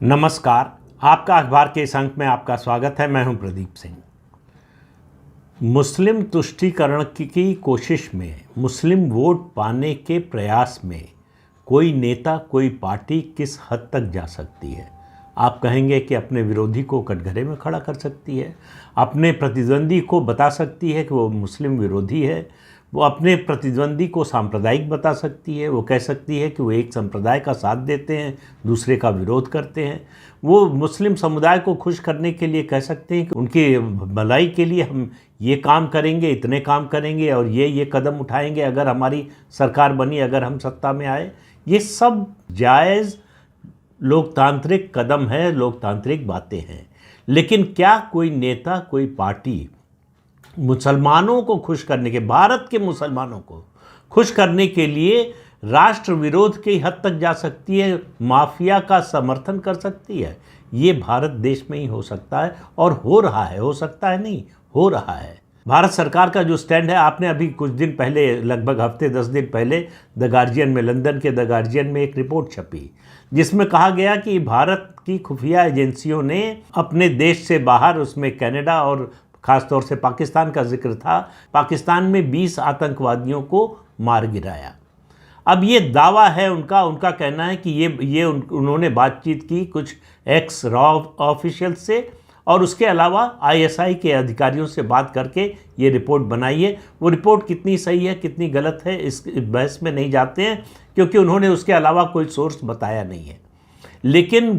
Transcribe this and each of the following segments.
नमस्कार। आपका अखबार के इस अंक में आपका स्वागत है। मैं हूं प्रदीप सिंह। मुस्लिम तुष्टीकरण की कोशिश में, मुस्लिम वोट पाने के प्रयास में कोई नेता, कोई पार्टी किस हद तक जा सकती है? आप कहेंगे कि अपने विरोधी को कटघरे में खड़ा कर सकती है, अपने प्रतिद्वंदी को बता सकती है कि वो मुस्लिम विरोधी है, वो अपने प्रतिद्वंदी को सांप्रदायिक बता सकती है, वो कह सकती है कि वो एक संप्रदाय का साथ देते हैं, दूसरे का विरोध करते हैं। वो मुस्लिम समुदाय को खुश करने के लिए कह सकते हैं कि उनकी भलाई के लिए हम ये काम करेंगे, इतने काम करेंगे और ये कदम उठाएंगे अगर हमारी सरकार बनी, अगर हम सत्ता में आए। ये सब जायज़ लोकतांत्रिक कदम है, लोकतांत्रिक बातें हैं। लेकिन क्या कोई नेता, कोई पार्टी मुसलमानों को खुश करने के, भारत के मुसलमानों को खुश करने के लिए राष्ट्र विरोध की हद तक जा सकती है, माफिया का समर्थन कर सकती है? ये भारत देश में ही हो सकता है और हो रहा है। हो सकता है नहीं, हो रहा है। भारत सरकार का जो स्टैंड है, आपने अभी कुछ दिन पहले, लगभग हफ्ते 10 दिन पहले, द गार्जियन में, लंदन के द गार्जियन में एक रिपोर्ट छपी जिसमें कहा गया कि भारत की खुफिया एजेंसियों ने अपने देश से बाहर, उसमें कनाडा और ख़ासतौर से पाकिस्तान का जिक्र था, पाकिस्तान में 20 आतंकवादियों को मार गिराया। अब ये दावा है उनका कहना है कि ये उन्होंने बातचीत की कुछ एक्स रॉ ऑफिशियल से और उसके अलावा आईएसआई के अधिकारियों से बात करके ये रिपोर्ट बनाई है। वो रिपोर्ट कितनी सही है, कितनी गलत है, इस बहस में नहीं जाते हैं क्योंकि उन्होंने उसके अलावा कोई सोर्स बताया नहीं है। लेकिन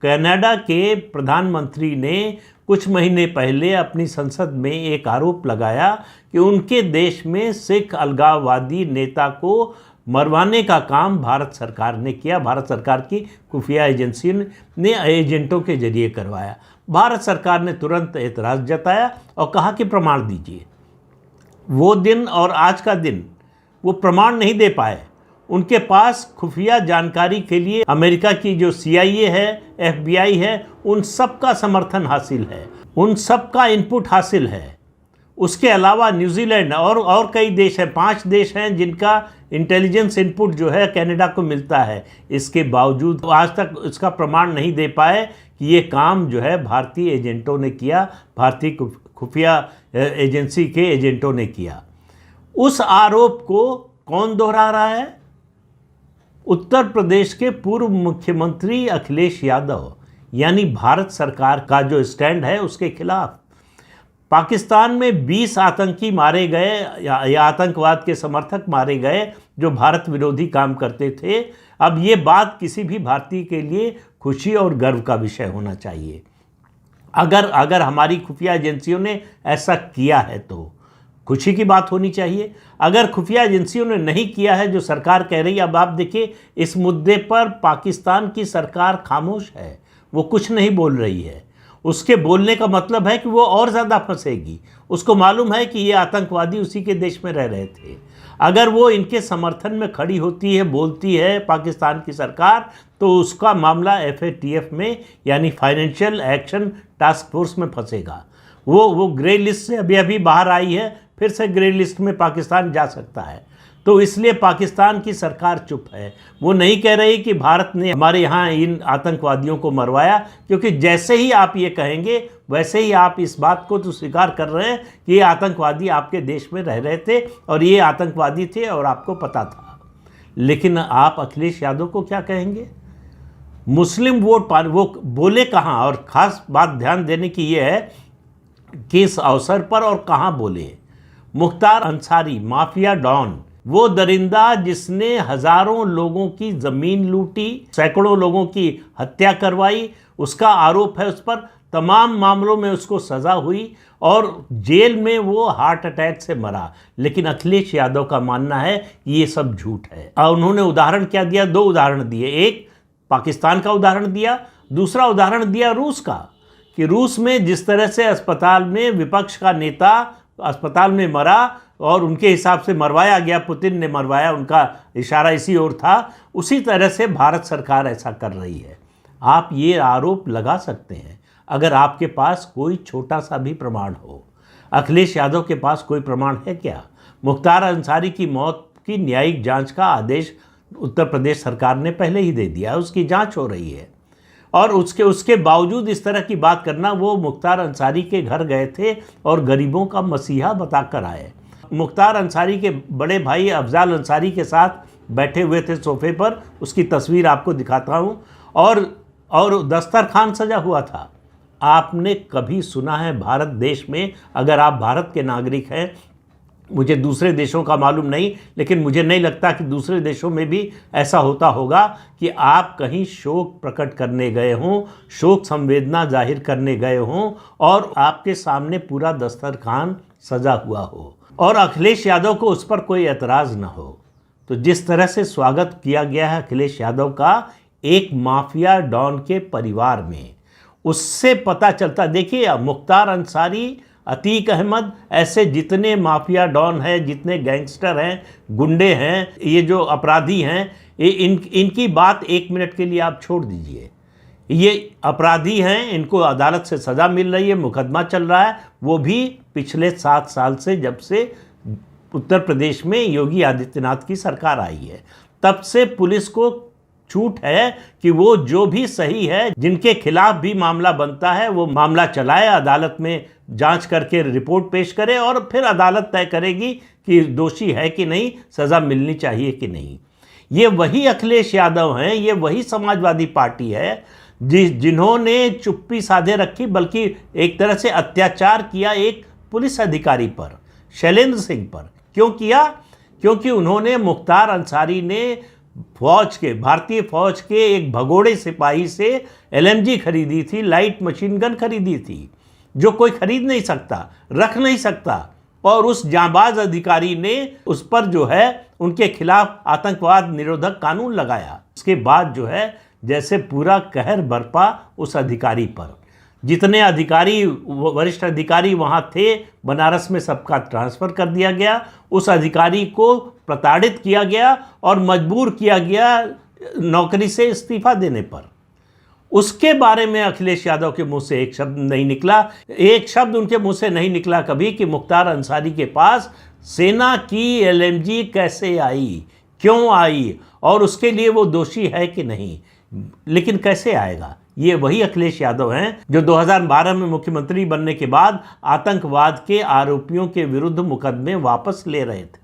कनाडा के प्रधानमंत्री ने कुछ महीने पहले अपनी संसद में एक आरोप लगाया कि उनके देश में सिख अलगाववादी नेता को मरवाने का काम भारत सरकार ने किया, भारत सरकार की खुफिया एजेंसी ने एजेंटों के जरिए करवाया। भारत सरकार ने तुरंत एतराज़ जताया और कहा कि प्रमाण दीजिए। वो दिन और आज का दिन वो प्रमाण नहीं दे पाए। उनके पास खुफिया जानकारी के लिए अमेरिका की जो CIA है, FBI है, उन सब का समर्थन हासिल है, उन सब का इनपुट हासिल है। उसके अलावा न्यूजीलैंड और कई देश हैं, 5 देश हैं जिनका इंटेलिजेंस इनपुट जो है कनाडा को मिलता है। इसके बावजूद आज तक इसका प्रमाण नहीं दे पाए कि ये काम जो है भारतीय एजेंटों ने किया, भारतीय खुफिया एजेंसी के एजेंटों ने किया। उस आरोप को कौन दोहरा रहा है? उत्तर प्रदेश के पूर्व मुख्यमंत्री अखिलेश यादव, यानी भारत सरकार का जो स्टैंड है उसके खिलाफ। पाकिस्तान में 20 आतंकी मारे गए या आतंकवाद के समर्थक मारे गए जो भारत विरोधी काम करते थे। अब ये बात किसी भी भारतीय के लिए खुशी और गर्व का विषय होना चाहिए। अगर हमारी खुफिया एजेंसियों ने ऐसा किया है तो खुशी की बात होनी चाहिए। अगर खुफिया एजेंसियों ने नहीं किया है जो सरकार कह रही है, अब आप देखिए इस मुद्दे पर पाकिस्तान की सरकार खामोश है, वो कुछ नहीं बोल रही है। उसके बोलने का मतलब है कि वो और ज़्यादा फंसेगी। उसको मालूम है कि ये आतंकवादी उसी के देश में रह रहे थे। अगर वो इनके समर्थन में खड़ी होती है, बोलती है पाकिस्तान की सरकार, तो उसका मामला FATF में, यानी फाइनेंशियल एक्शन टास्क फोर्स में फंसेगा। वो ग्रे लिस्ट से अभी बाहर आई है, फिर से ग्रे लिस्ट में पाकिस्तान जा सकता है। तो इसलिए पाकिस्तान की सरकार चुप है। वो नहीं कह रही कि भारत ने हमारे यहाँ इन आतंकवादियों को मरवाया, क्योंकि जैसे ही आप ये कहेंगे वैसे ही आप इस बात को तो स्वीकार कर रहे हैं कि ये आतंकवादी आपके देश में रह रहे थे और ये आतंकवादी थे और आपको पता था। लेकिन आप अखिलेश यादव को क्या कहेंगे? मुस्लिम वोट पाने वो बोले कहाँ? और ख़ास बात ध्यान देने की ये है कि इस अवसर पर और कहाँ बोले। मुख्तार अंसारी, माफिया डॉन, वो दरिंदा जिसने हजारों लोगों की ज़मीन लूटी, सैकड़ों लोगों की हत्या करवाई, उसका आरोप है उस पर। तमाम मामलों में उसको सज़ा हुई और जेल में वो हार्ट अटैक से मरा। लेकिन अखिलेश यादव का मानना है कि ये सब झूठ है। और उन्होंने उदाहरण क्या दिया? 2 उदाहरण दिए। एक पाकिस्तान का उदाहरण दिया, दूसरा उदाहरण दिया रूस का, कि रूस में जिस तरह से अस्पताल में विपक्ष का नेता अस्पताल में मरा और उनके हिसाब से मरवाया गया, पुतिन ने मरवाया, उनका इशारा इसी ओर था, उसी तरह से भारत सरकार ऐसा कर रही है। आप ये आरोप लगा सकते हैं अगर आपके पास कोई छोटा सा भी प्रमाण हो। अखिलेश यादव के पास कोई प्रमाण है क्या? मुख्तार अंसारी की मौत की न्यायिक जांच का आदेश उत्तर प्रदेश सरकार ने पहले ही दे दिया, उसकी जांच हो रही है। और उसके बावजूद इस तरह की बात करना, वो मुख्तार अंसारी के घर गए थे और गरीबों का मसीहा बताकर आए। मुख्तार अंसारी के बड़े भाई अफजाल अंसारी के साथ बैठे हुए थे सोफे पर, उसकी तस्वीर आपको दिखाता हूँ, और दस्तरखान सजा हुआ था। आपने कभी सुना है भारत देश में, अगर आप भारत के नागरिक हैं, मुझे दूसरे देशों का मालूम नहीं, लेकिन मुझे नहीं लगता कि दूसरे देशों में भी ऐसा होता होगा कि आप कहीं शोक प्रकट करने गए हों, शोक संवेदना जाहिर करने गए हों और आपके सामने पूरा दस्तरखान सजा हुआ हो और अखिलेश यादव को उस पर कोई एतराज़ न हो। तो जिस तरह से स्वागत किया गया है अखिलेश यादव का एक माफिया डॉन के परिवार में, उससे पता चलता, देखिए मुख्तार अंसारी, अतीक अहमद, ऐसे जितने माफिया डॉन हैं, जितने गैंगस्टर हैं, गुंडे हैं, ये जो अपराधी हैं, इनकी बात एक मिनट के लिए आप छोड़ दीजिए। ये अपराधी हैं, इनको अदालत से सज़ा मिल रही है, मुकदमा चल रहा है, वो भी पिछले 7 साल से, जब से उत्तर प्रदेश में योगी आदित्यनाथ की सरकार आई है, तब से पुलिस को छूट है कि वो जो भी सही है, जिनके खिलाफ भी मामला बनता है, वो मामला चलाए, अदालत में जांच करके रिपोर्ट पेश करे और फिर अदालत तय करेगी कि दोषी है कि नहीं, सज़ा मिलनी चाहिए कि नहीं। ये वही अखिलेश यादव हैं, ये वही समाजवादी पार्टी है जिन्होंने चुप्पी साधे रखी, बल्कि एक तरह से अत्याचार किया एक पुलिस अधिकारी पर, शैलेंद्र सिंह पर। क्यों किया? क्योंकि उन्होंने, मुख्तार अंसारी ने फौज के, भारतीय फौज के एक भगोड़े सिपाही से LMG खरीदी थी, लाइट मशीन गन खरीदी थी, जो कोई खरीद नहीं सकता, रख नहीं सकता, और उस जांबाज अधिकारी ने उस पर जो है उनके खिलाफ आतंकवाद निरोधक कानून लगाया। उसके बाद जो है जैसे पूरा कहर बरपा उस अधिकारी पर। जितने अधिकारी, वरिष्ठ अधिकारी वहाँ थे, बनारस में सबका ट्रांसफ़र कर दिया गया। उस अधिकारी को प्रताड़ित किया गया और मजबूर किया गया नौकरी से इस्तीफा देने पर। उसके बारे में अखिलेश यादव के मुंह से एक शब्द नहीं निकला। एक शब्द उनके मुंह से नहीं निकला कभी कि मुख्तार अंसारी के पास सेना की LMG कैसे आई, क्यों आई, और उसके लिए वो दोषी है कि नहीं। लेकिन कैसे आएगा? ये वही अखिलेश यादव हैं जो 2012 में मुख्यमंत्री बनने के बाद आतंकवाद के आरोपियों के विरुद्ध मुकदमे वापस ले रहे थे।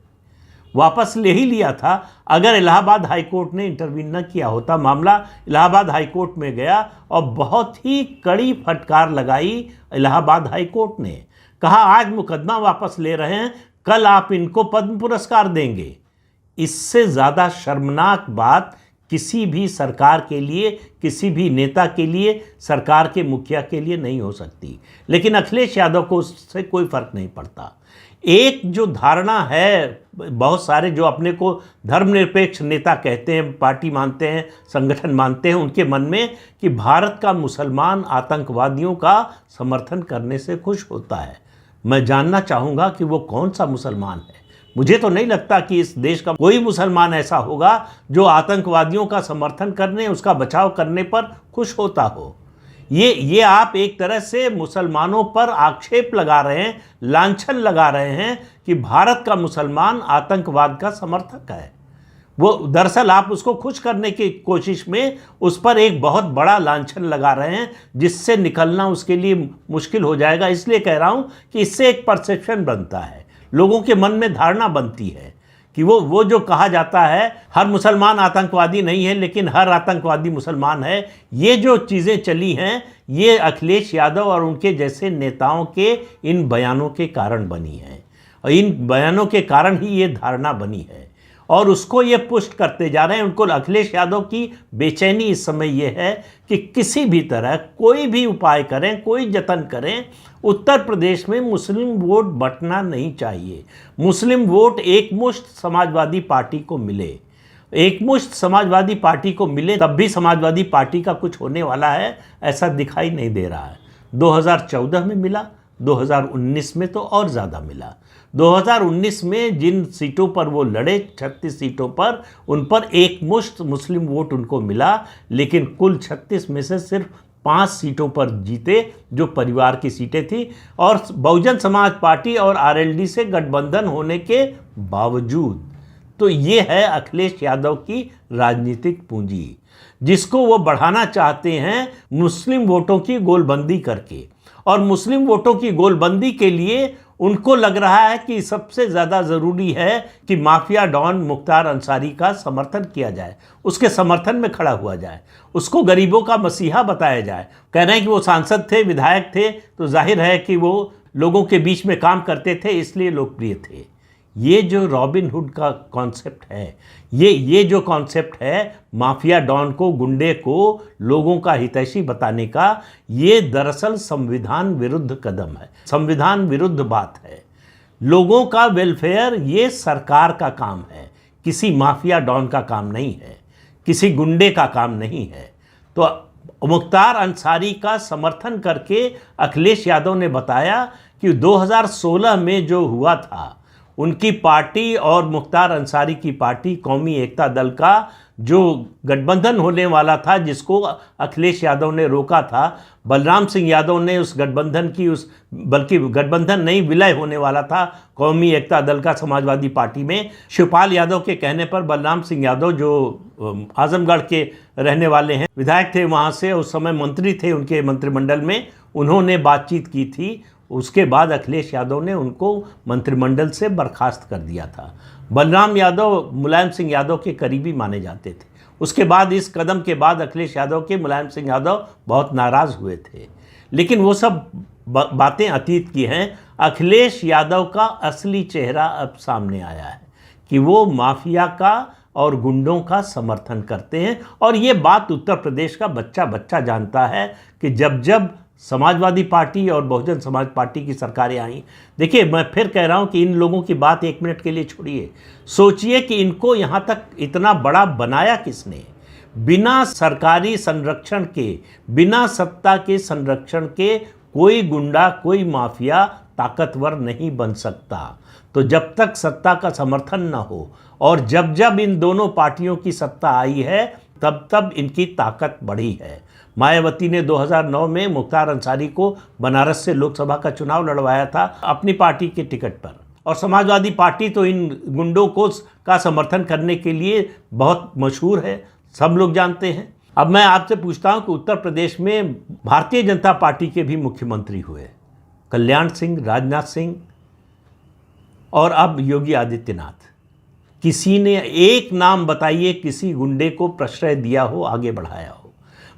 वापस ले ही लिया था। अगर इलाहाबाद हाईकोर्ट ने इंटरवीन न किया होता, मामला इलाहाबाद हाईकोर्ट में गया और बहुत ही कड़ी फटकार लगाई इलाहाबाद हाईकोर्ट ने। कहा आज मुकदमा वापस ले रहे हैं, कल आप इनको पद्म पुरस्कार देंगे। इससे ज़्यादा शर्मनाक बात किसी भी सरकार के लिए, किसी भी नेता के लिए, सरकार के मुखिया के लिए नहीं हो सकती। लेकिन अखिलेश यादव को उससे कोई फर्क नहीं पड़ता। एक जो धारणा है, बहुत सारे जो अपने को धर्मनिरपेक्ष नेता कहते हैं, पार्टी मानते हैं, संगठन मानते हैं, उनके मन में कि भारत का मुसलमान आतंकवादियों का समर्थन करने से खुश होता है। मैं जानना चाहूँगा कि वो कौन सा मुसलमान है। मुझे तो नहीं लगता कि इस देश का कोई मुसलमान ऐसा होगा जो आतंकवादियों का समर्थन करने, उसका बचाव करने पर खुश होता हो। ये आप एक तरह से मुसलमानों पर आक्षेप लगा रहे हैं, लांछन लगा रहे हैं कि भारत का मुसलमान आतंकवाद का समर्थक है। वो दरअसल आप उसको खुश करने की कोशिश में उस पर एक बहुत बड़ा लांछन लगा रहे हैं, जिससे निकलना उसके लिए मुश्किल हो जाएगा। इसलिए कह रहा हूँ कि इससे एक परसेप्शन बनता है, लोगों के मन में धारणा बनती है कि वो जो कहा जाता है हर मुसलमान आतंकवादी नहीं है, लेकिन हर आतंकवादी मुसलमान है। ये जो चीज़ें चली हैं, ये अखिलेश यादव और उनके जैसे नेताओं के इन बयानों के कारण बनी है, और इन बयानों के कारण ही ये धारणा बनी है, और उसको ये पुष्ट करते जा रहे हैं। उनको, अखिलेश यादव की बेचैनी इस समय ये है कि किसी भी तरह कोई भी उपाय करें, कोई जतन करें, उत्तर प्रदेश में मुस्लिम वोट बंटना नहीं चाहिए। मुस्लिम वोट एकमुश्त समाजवादी पार्टी को मिले, एकमुश्त समाजवादी पार्टी को मिले, तब भी समाजवादी पार्टी का कुछ होने वाला है, ऐसा दिखाई नहीं दे रहा है। 2014 में मिला, 2019 में तो और ज़्यादा मिला। 2019 में जिन सीटों पर वो लड़े, 36 सीटों पर, उन पर एकमुश्त मुस्लिम वोट उनको मिला, लेकिन कुल 36 में से सिर्फ 5 सीटों पर जीते, जो परिवार की सीटें थी। और बहुजन समाज पार्टी और RLD से गठबंधन होने के बावजूद तो ये है अखिलेश यादव की राजनीतिक पूंजी, जिसको वो बढ़ाना चाहते हैं मुस्लिम वोटों की गोलबंदी करके। और मुस्लिम वोटों की गोलबंदी के लिए उनको लग रहा है कि सबसे ज़्यादा ज़रूरी है कि माफिया डॉन मुख्तार अंसारी का समर्थन किया जाए, उसके समर्थन में खड़ा हुआ जाए, उसको गरीबों का मसीहा बताया जाए। कह रहे हैं कि वो सांसद थे, विधायक थे, तो जाहिर है कि वो लोगों के बीच में काम करते थे, इसलिए लोकप्रिय थे। ये जो रॉबिन हुड का कॉन्सेप्ट है, ये जो कॉन्सेप्ट है माफिया डॉन को, गुंडे को लोगों का हितैषी बताने का, ये दरअसल संविधान विरुद्ध कदम है, संविधान विरुद्ध बात है। लोगों का वेलफेयर ये सरकार का काम है, किसी माफिया डॉन का काम नहीं है, किसी गुंडे का काम नहीं है। तो मुख्तार अंसारी का समर्थन करके अखिलेश यादव ने बताया कि 2016 में जो हुआ था, उनकी पार्टी और मुख्तार अंसारी की पार्टी कौमी एकता दल का जो गठबंधन होने वाला था, जिसको अखिलेश यादव ने रोका था, बलराम सिंह यादव ने उस गठबंधन की बल्कि गठबंधन नहीं, विलय होने वाला था कौमी एकता दल का समाजवादी पार्टी में। शिवपाल यादव के कहने पर बलराम सिंह यादव, जो आजमगढ़ के रहने वाले हैं, विधायक थे वहाँ से, उस समय मंत्री थे उनके मंत्रिमंडल में, उन्होंने बातचीत की थी। उसके बाद अखिलेश यादव ने उनको मंत्रिमंडल से बर्खास्त कर दिया था। बलराम यादव मुलायम सिंह यादव के करीबी माने जाते थे। उसके बाद इस कदम के बाद अखिलेश यादव के मुलायम सिंह यादव बहुत नाराज़ हुए थे। लेकिन वो सब बातें अतीत की हैं। अखिलेश यादव का असली चेहरा अब सामने आया है कि वो माफिया का और गुंडों का समर्थन करते हैं। और ये बात उत्तर प्रदेश का बच्चा बच्चा जानता है कि जब जब समाजवादी पार्टी और बहुजन समाज पार्टी की सरकारें आई, देखिए मैं फिर कह रहा हूं कि इन लोगों की बात एक मिनट के लिए छोड़िए, सोचिए कि इनको यहां तक इतना बड़ा बनाया किसने। बिना सरकारी संरक्षण के, बिना सत्ता के संरक्षण के कोई गुंडा, कोई माफिया ताकतवर नहीं बन सकता। तो जब तक सत्ता का समर्थन न हो, और जब जब इन दोनों पार्टियों की सत्ता आई है, तब तब इनकी ताकत बढ़ी है। मायावती ने 2009 में मुख्तार अंसारी को बनारस से लोकसभा का चुनाव लड़वाया था अपनी पार्टी के टिकट पर, और समाजवादी पार्टी तो इन गुंडों को का समर्थन करने के लिए बहुत मशहूर है, सब लोग जानते हैं। अब मैं आपसे पूछता हूं कि उत्तर प्रदेश में भारतीय जनता पार्टी के भी मुख्यमंत्री हुए, कल्याण सिंह, राजनाथ सिंह और अब योगी आदित्यनाथ। किसी ने एक नाम बताइए किसी गुंडे को प्रश्रय दिया हो, आगे बढ़ाया हो?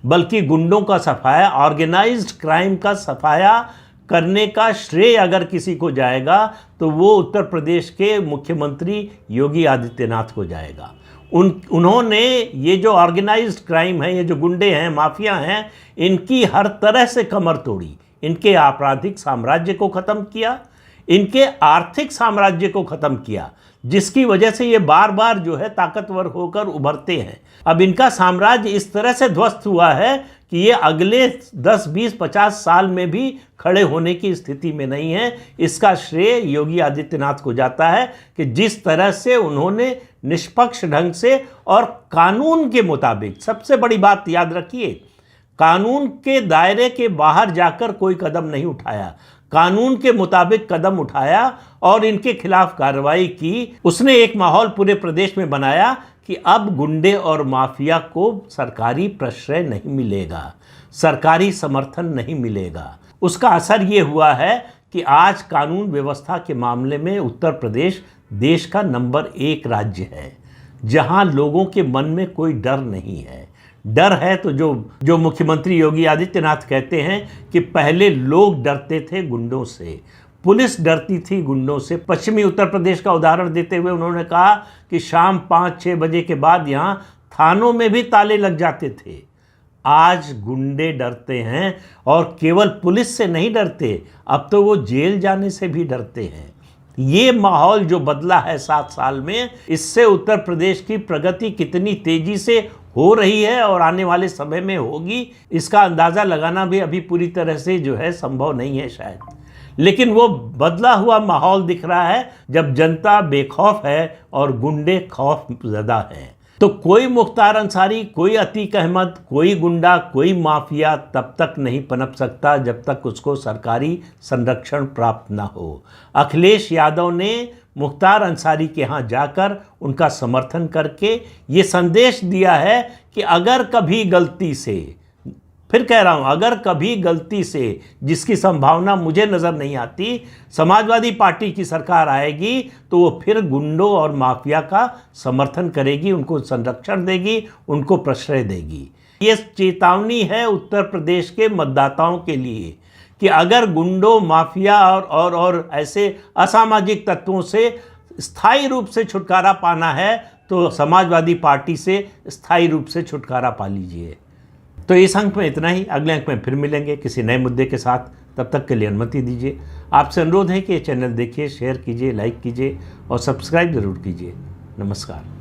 बल्कि गुंडों का सफाया, ऑर्गेनाइज्ड क्राइम का सफाया करने का श्रेय अगर किसी को जाएगा तो वो उत्तर प्रदेश के मुख्यमंत्री योगी आदित्यनाथ को जाएगा। उन्होंने ये जो ऑर्गेनाइज्ड क्राइम है, ये जो गुंडे हैं, माफिया हैं, इनकी हर तरह से कमर तोड़ी, इनके आपराधिक साम्राज्य को ख़त्म किया, इनके आर्थिक साम्राज्य को ख़त्म किया, जिसकी वजह से ये बार बार जो है ताकतवर होकर उभरते हैं। अब इनका साम्राज्य इस तरह से ध्वस्त हुआ है कि ये अगले 10, 20, 50 साल में भी खड़े होने की स्थिति में नहीं है। इसका श्रेय योगी आदित्यनाथ को जाता है कि जिस तरह से उन्होंने निष्पक्ष ढंग से और कानून के मुताबिक, सबसे बड़ी बात याद रखिए, कानून के दायरे के बाहर जाकर कोई कदम नहीं उठाया, कानून के मुताबिक कदम उठाया और इनके खिलाफ कार्रवाई की। उसने एक माहौल पूरे प्रदेश में बनाया कि अब गुंडे और माफिया को सरकारी प्रश्रय नहीं मिलेगा, सरकारी समर्थन नहीं मिलेगा। उसका असर ये हुआ है कि आज कानून व्यवस्था के मामले में उत्तर प्रदेश देश का नंबर 1 राज्य है, जहां लोगों के मन में कोई डर नहीं है। डर है तो जो मुख्यमंत्री योगी आदित्यनाथ कहते हैं कि पहले लोग डरते थे गुंडों से, पुलिस डरती थी गुंडों से। पश्चिमी उत्तर प्रदेश का उदाहरण देते हुए उन्होंने कहा कि शाम 5-6 बजे के बाद यहाँ थानों में भी ताले लग जाते थे। आज गुंडे डरते हैं, और केवल पुलिस से नहीं डरते, अब तो वो जेल जाने से भी डरते हैं। ये माहौल जो बदला है 7 साल में, इससे उत्तर प्रदेश की प्रगति कितनी तेजी से हो रही है और आने वाले समय में होगी, इसका अंदाज़ा लगाना भी अभी पूरी तरह से जो है संभव नहीं है शायद। लेकिन वो बदला हुआ माहौल दिख रहा है जब जनता बेखौफ है और गुंडे खौफ ज़दा हैं। तो कोई मुख्तार अंसारी, कोई अतीक अहमद, कोई गुंडा, कोई माफिया तब तक नहीं पनप सकता जब तक उसको सरकारी संरक्षण प्राप्त ना हो। अखिलेश यादव ने मुख्तार अंसारी के यहाँ जाकर उनका समर्थन करके ये संदेश दिया है कि अगर कभी गलती से, फिर कह रहा हूं, अगर कभी गलती से, जिसकी संभावना मुझे नज़र नहीं आती, समाजवादी पार्टी की सरकार आएगी तो वो फिर गुंडों और माफिया का समर्थन करेगी, उनको संरक्षण देगी, उनको प्रश्रय देगी। ये चेतावनी है उत्तर प्रदेश के मतदाताओं के लिए कि अगर गुंडों, माफिया और ऐसे असामाजिक तत्वों से स्थायी रूप से छुटकारा पाना है तो समाजवादी पार्टी से स्थायी रूप से छुटकारा पा लीजिए। तो इस अंक में इतना ही। अगले अंक में फिर मिलेंगे किसी नए मुद्दे के साथ। तब तक के लिए अनुमति दीजिए। आपसे अनुरोध है कि ये चैनल देखिए, शेयर कीजिए, लाइक कीजिए और सब्सक्राइब ज़रूर कीजिए। नमस्कार।